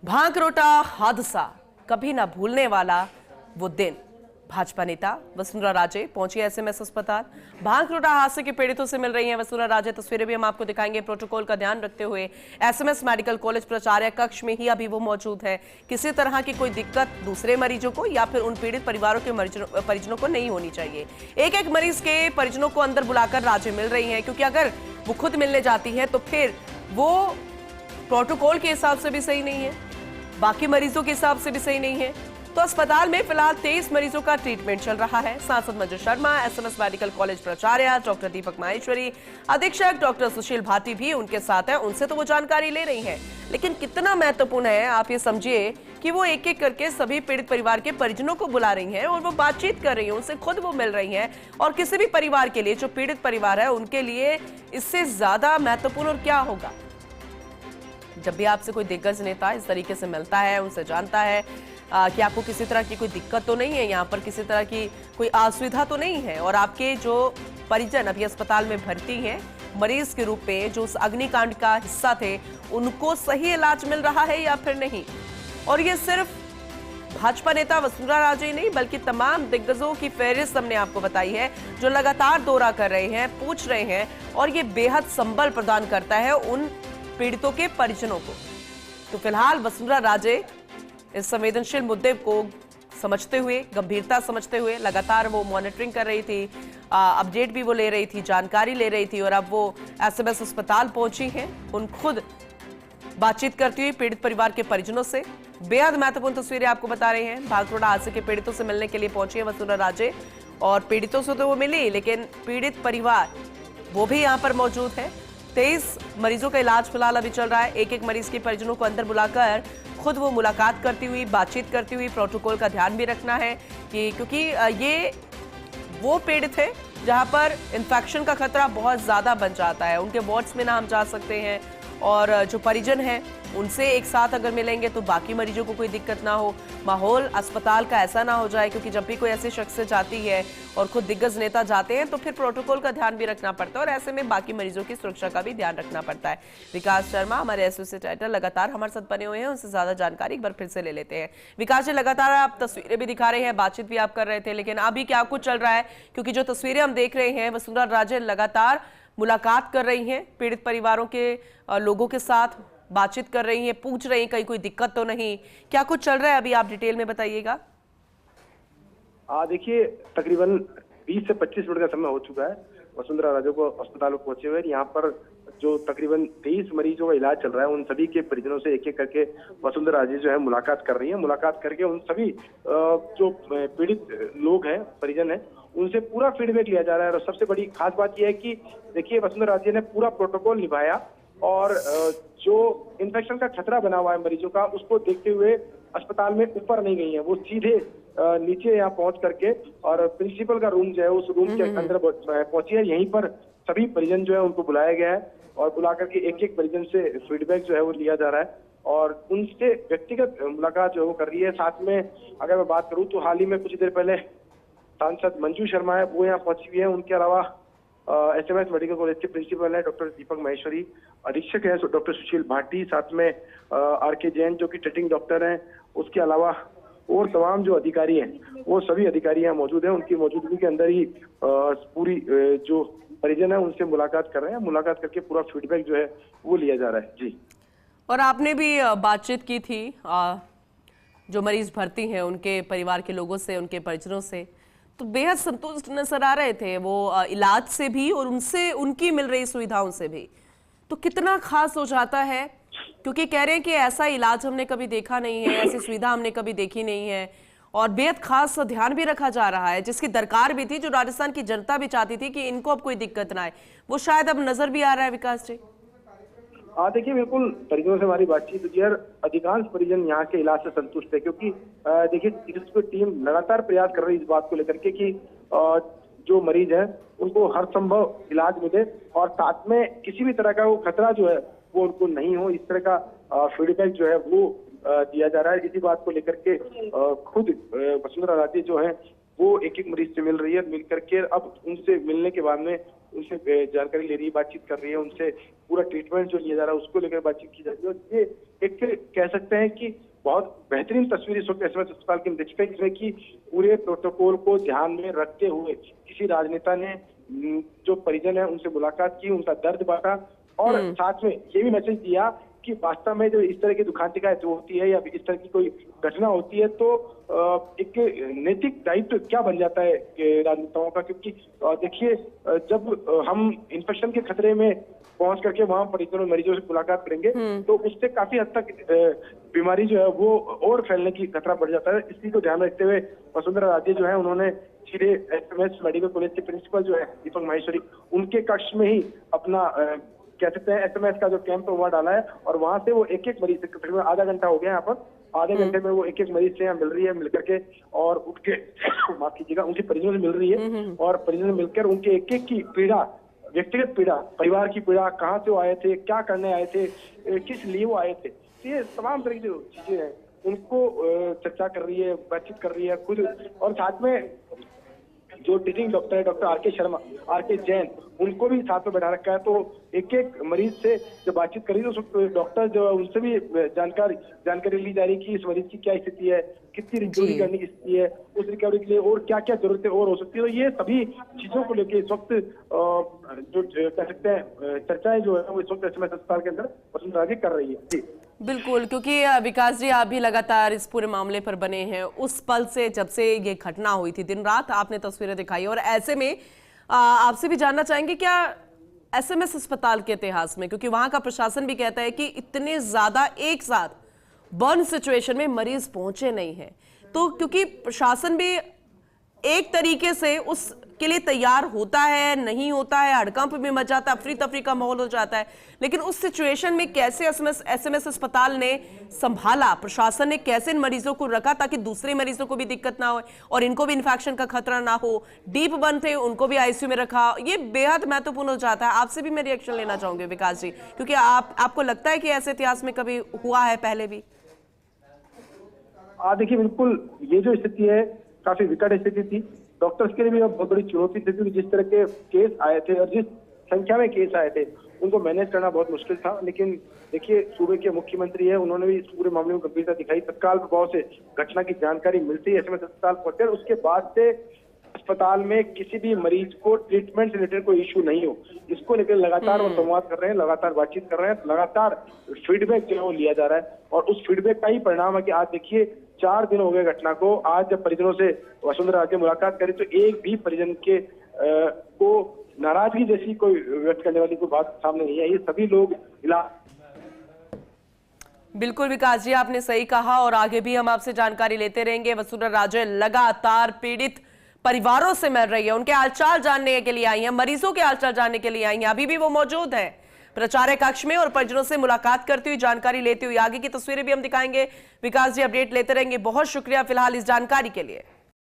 भांकरोटा हादसा कभी ना भूलने वाला वो दिन। भाजपा नेता वसुंधरा राजे पहुंची एसएमएस अस्पताल। भांकरोटा हादसे के पीड़ितों से मिल रही हैं वसुंधरा राजे। तस्वीरें भी हम आपको दिखाएंगे। प्रोटोकॉल का ध्यान रखते हुए एसएमएस मेडिकल कॉलेज प्राचार्य कक्ष में ही अभी वो मौजूद है। किसी तरह की कोई दिक्कत दूसरे मरीजों को या फिर उन पीड़ित परिवारों के परिजनों को नहीं होनी चाहिए। एक एक मरीज के परिजनों को अंदर बुलाकर राजे मिल रही है, क्योंकि अगर वो खुद मिलने जाती है तो फिर वो प्रोटोकॉल के हिसाब से भी सही नहीं है, बाकी मरीजों के हिसाब से भी सही नहीं है। तो अस्पताल में फिलहाल 23 मरीजों का ट्रीटमेंट चल रहा है। सांसद Manju Sharma, SMS medical college प्राचार्य डॉक्टर दीपक माहेश्वरी, अधीक्षक डॉक्टर सुशील भाटी भी उनके साथ हैं। उनसे तो वो जानकारी ले रही हैं, लेकिन कितना महत्वपूर्ण है आप ये समझिए कि वो एक एक करके सभी पीड़ित परिवार के परिजनों को बुला रही हैं और वो बातचीत कर रही हैं, उनसे खुद वो मिल रही हैं। और किसी भी परिवार के लिए, जो पीड़ित परिवार है, उनके लिए इससे ज्यादा महत्वपूर्ण और क्या होगा। जब भी आपसे कोई दिग्गज नेता इस तरीके से मिलता है, उनसे जानता है कि आपको किसी तरह की कोई दिक्कत तो नहीं है, यहाँ पर किसी तरह की कोई असुविधा तो नहीं है, और आपके जो परिजन अभी अस्पताल में भर्ती हैं मरीज के रूप में, जो उस अग्निकांड का हिस्सा थे, उनको सही इलाज मिल रहा है या फिर नहीं। और ये सिर्फ भाजपा नेता वसुंधरा राजे नहीं, बल्कि तमाम दिग्गजों की फहरिस्त हमने आपको बताई है, जो लगातार दौरा कर रहे हैं, पूछ रहे हैं, और ये बेहद संबल प्रदान करता है उन पीड़ितों के परिजनों को। तो फिलहाल वसुंधरा राजे इस संवेदनशील मुद्दे को समझते हुए, गंभीरता समझते हुए लगातार वो मॉनिटरिंग कर रही थी, अपडेट भी वो ले रही थी, जानकारी ले रही थी, और अब वो एसएमएस अस्पताल पहुंची हैं। उन खुद बातचीत करती हुई पीड़ित परिवार के परिजनों से बेहद महत्वपूर्ण तस्वीरें आपको बता रहे हैं। भांकरोटा हादसे के पीड़ितों से मिलने के लिए पहुंची है वसुंधरा राजे, और पीड़ितों से तो वो मिली, लेकिन पीड़ित परिवार वो भी यहाँ पर मौजूद है। 23 मरीजों का इलाज फिलहाल अभी चल रहा है। एक एक मरीज के परिजनों को अंदर बुलाकर खुद वो मुलाकात करती हुई, बातचीत करती हुई। प्रोटोकॉल का ध्यान भी रखना है कि क्योंकि ये वो पीड़ित है जहां पर इन्फेक्शन का खतरा बहुत ज्यादा बन जाता है। उनके वार्ड्स में ना हम जा सकते हैं, और जो परिजन हैं उनसे एक साथ अगर मिलेंगे तो बाकी मरीजों को कोई दिक्कत ना हो। माहौल अस्पताल का ऐसा ना हो जाए, क्योंकि जब भी कोई ऐसे शख्स जाती है और खुद दिग्गज नेता जाते हैं तो फिर प्रोटोकॉल का ध्यान भी रखना पड़ता है, और ऐसे में बाकी मरीजों की सुरक्षा का भी ध्यान रखना पड़ता है। विकास शर्मा हमारे एसोसिएट एडिटर लगातार हमारे साथ बने हुए हैं, उनसे ज्यादा जानकारी एक बार फिर से ले लेते हैं। विकास जी, लगातार आप तस्वीरें भी दिखा रहे हैं, बातचीत भी आप कर रहे थे, लेकिन अभी क्या कुछ चल रहा है? क्योंकि जो तस्वीरें हम देख रहे हैं, वसुंधरा राजे लगातार मुलाकात कर रही हैं पीड़ित परिवारों के लोगों के साथ, बातचीत कर रही हैं, पूछ रही हैं कहीं कोई दिक्कत तो नहीं। क्या कुछ चल रहा है अभी, आप डिटेल में बताइएगा। देखिए, तकरीबन 20 से 25 मिनट का समय हो चुका है वसुंधरा राजे को अस्पताल में पहुंचे हुए। यहाँ पर जो तकरीबन 23 मरीजों का इलाज चल रहा है, उन सभी के परिजनों से एक एक करके वसुंधरा राजे जो है मुलाकात कर रही है। मुलाकात करके उन सभी जो पीड़ित लोग हैं, परिजन हैं, उनसे पूरा फीडबैक लिया जा रहा है। और सबसे बड़ी खास बात यह है कि देखिए, वसुंधरा राजे ने पूरा प्रोटोकॉल निभाया, और जो इन्फेक्शन का खतरा बना हुआ है मरीजों का, उसको देखते हुए अस्पताल में ऊपर नहीं गई है। वो सीधे नीचे यहाँ पहुंच करके, और प्रिंसिपल का रूम जो है, उस रूम के अंदर पहुंची है। यहीं पर सभी परिजन जो है उनको बुलाया गया है, और बुला करके एक एक परिजन से फीडबैक जो है वो लिया जा रहा है, और उनसे व्यक्तिगत मुलाकात जो है वो कर रही है। साथ में अगर मैं बात करूं तो हाल ही में कुछ देर पहले सांसद मंजू शर्मा है, वो यहाँ पहुंची हुई है। उनके अलावा एसएमएस मेडिकल कॉलेज के प्रिंसिपल है डॉक्टर दीपक माहेश्वरी, अधीक्षक है डॉक्टर सुशील भाटी, साथ में आरके जैन जो कि ट्रीटिंग डॉक्टर हैं, उसके अलावा और तमाम जो अधिकारी हैं, वो सभी अधिकारी यहाँ मौजूद हैं। उनकी मौजूदगी के अंदर ही पूरी जो परिजन है उनसे मुलाकात कर रहे हैं। मुलाकात करके पूरा फीडबैक जो है वो लिया जा रहा है। जी, और आपने भी बातचीत की थी जो मरीज भर्ती हैं उनके परिवार के लोगों से, उनके परिजनों से, तो बेहद संतुष्ट नजर आ रहे थे वो इलाज से भी और उनसे, उनकी मिल रही सुविधाओं से भी। तो कितना खास हो जाता है, क्योंकि कह रहे हैं कि ऐसा इलाज हमने कभी देखा नहीं है, ऐसी सुविधा हमने कभी देखी नहीं है, और बेहद खास ध्यान भी रखा जा रहा है, जिसकी दरकार भी थी, जो राजस्थान की जनता भी चाहती थी कि इनको अब कोई दिक्कत ना आए, वो शायद अब नजर भी आ रहा है। विकास जी, देखिए, बिल्कुल परिजनों से हमारी बातचीत हुई है, अधिकांश परिजन यहाँ के इलाज से संतुष्ट है, क्योंकि देखिए, चिकित्सक टीम लगातार प्रयास कर रही है इस बात को लेकर के कि जो मरीज है उनको हर संभव इलाज मिले, और साथ में किसी भी तरह का वो खतरा जो है वो उनको नहीं हो, इस तरह का फीडबैक जो है वो दिया जा रहा है। इसी बात को लेकर के खुद वसुंधरा राजे जो है वो एक एक मरीज से मिल रही है, मिल करके अब उनसे मिलने के बाद में उनसे जानकारी ले रही है, बातचीत कर रही है, उनसे पूरा ट्रीटमेंट जो लिया जा रहा है उसको लेकर बातचीत की जा रही है। और ये एक कह सकते हैं कि बहुत बेहतरीन तस्वीर इस वक्त एसएमएस अस्पताल की हम देख सकते हैं, जिसमें कि पूरे प्रोटोकॉल को ध्यान में रखते हुए किसी राजनेता ने जो परिजन है उनसे मुलाकात की, उनका दर्द बांटा और साथ में ये भी मैसेज दिया कि वास्तव में जो इस तरह की दुखांतिका जो होती है या इस तरह की कोई घटना होती है तो एक नैतिक दायित्व क्या बन जाता है राजनेताओं का। क्योंकि देखिए, जब हम इन्फेक्शन के खतरे में पहुंच करके वहां परिजनों मरीजों से मुलाकात करेंगे तो उससे काफी हद तक बीमारी जो है वो और फैलने की खतरा बढ़ जाता है। इसी को ध्यान रखते हुए वसुंधरा राजे जो है उन्होंने सीधे एसएमएस मेडिकल कॉलेज के प्रिंसिपल जो है दीपक माहेश्वरी, उनके कक्ष में ही अपना कह सकते हैं एसएमएस का जो कैंप वहाँ डाला है और वहां से वो एक एक मरीज से तकरीबन आधा घंटा हो गया यहाँ पर, आधे घंटे में वो एक एक मरीज से यहाँ मिल रही है, मिल करके और उनके माफ कीजिएगा उनके परिजनों से मिल रही है और परिजनों से मिलकर उनके एक एक की पीड़ा, व्यक्तिगत पीड़ा, परिवार की पीड़ा, कहाँ से वो आए थे, क्या करने आए थे, किस लिए वो आए थे, ये तमाम तरह की जो चीजें हैं उनको चर्चा कर रही है, बातचीत कर रही है खुद। और साथ में जो टीचिंग डॉक्टर है डॉक्टर आर के शर्मा, आर के जैन, उनको भी साथ में बैठा रखा है। तो एक एक मरीज से जब बातचीत करी तो डॉक्टर जो है उनसे भी जानकारी ली जा रही है कि इस मरीज की क्या स्थिति है, कितनी रिकवरी करने की स्थिति है, उस रिकवरी के लिए और क्या क्या जरूरतें और हो सकती है। तो ये सभी चीजों को लेकर इस वक्त जो कह सकते हैं चर्चाएं जो है वो इस वक्त एसएमएस अस्पताल के अंदर वसुंधरा राजे कर रही है। जी बिल्कुल, क्योंकि विकास जी आप भी लगातार इस पूरे मामले पर बने हैं उस पल से जब से ये घटना हुई थी, दिन रात आपने तस्वीरें दिखाई और ऐसे में आपसे भी जानना चाहेंगे क्या एसएमएस अस्पताल के इतिहास में, क्योंकि वहां का प्रशासन भी कहता है कि इतने ज्यादा एक साथ बर्न सिचुएशन में मरीज पहुंचे नहीं है, तो क्योंकि प्रशासन भी एक तरीके से उसके लिए तैयार होता है, नहीं होता है, हड़कंप भी मच जाता है, अफरी तफरी का माहौल हो जाता है, लेकिन उस सिचुएशन में कैसे एसएमएस अस्पताल ने संभाला, प्रशासन ने कैसे इन मरीजों को रखा ताकि दूसरे मरीजों को भी दिक्कत ना हो और इनको भी इन्फेक्शन का खतरा ना हो। डीप बर्न थे, उनको भी आईसीयू में रखा, ये बेहद महत्वपूर्ण हो जाता है। आपसे भी मैं रिएक्शन लेना चाहूंगी विकास जी, क्योंकि आपको लगता है कि ऐसे इतिहास में कभी हुआ है पहले भी? देखिए, बिल्कुल ये जो स्थिति है काफी विकट स्थिति थी, डॉक्टर्स के लिए भी बहुत बड़ी चुनौती थी। जिस तरह के केस आए थे और जिस संख्या में केस आए थे उनको मैनेज करना बहुत मुश्किल था। लेकिन देखिए, सूबे के मुख्यमंत्री है, उन्होंने भी इस पूरे मामले में गंभीरता दिखाई। तत्काल प्रभाव से घटना की जानकारी मिलती है एसएमएस अस्पताल पहुंचे, उसके बाद से अस्पताल में किसी भी मरीज को ट्रीटमेंट से रिलेटेड कोई इश्यू नहीं हो, इसको लेकर लगातार वो संवाद कर रहे हैं, लगातार बातचीत कर रहे हैं, लगातार फीडबैक जो है वो लिया जा रहा है। और उस फीडबैक का ही परिणाम है कि आज देखिए 4 दिन हो गए घटना को। आज जब परिजनों से वसुंधरा राजे मुलाकात करी तो एक भी परिजन के को नाराजगी जैसी कोई व्यक्त करने वाली कोई बात सामने नहीं आई। ये सभी लोग बिल्कुल विकास जी, आपने सही कहा और आगे भी हम आपसे जानकारी लेते रहेंगे। वसुंधरा राजे लगातार पीड़ित परिवारों से मिल रही है, उनके हालचाल जानने के लिए आई हैं, मरीजों के हालचाल जानने के लिए आई हैं, अभी भी वो मौजूद है प्रचार कक्ष में और परिजनों से मुलाकात करती हुई, जानकारी लेती हुई। आगे की तस्वीरें भी हम दिखाएंगे। विकास जी अपडेट लेते रहेंगे, बहुत शुक्रिया फिलहाल इस जानकारी के लिए।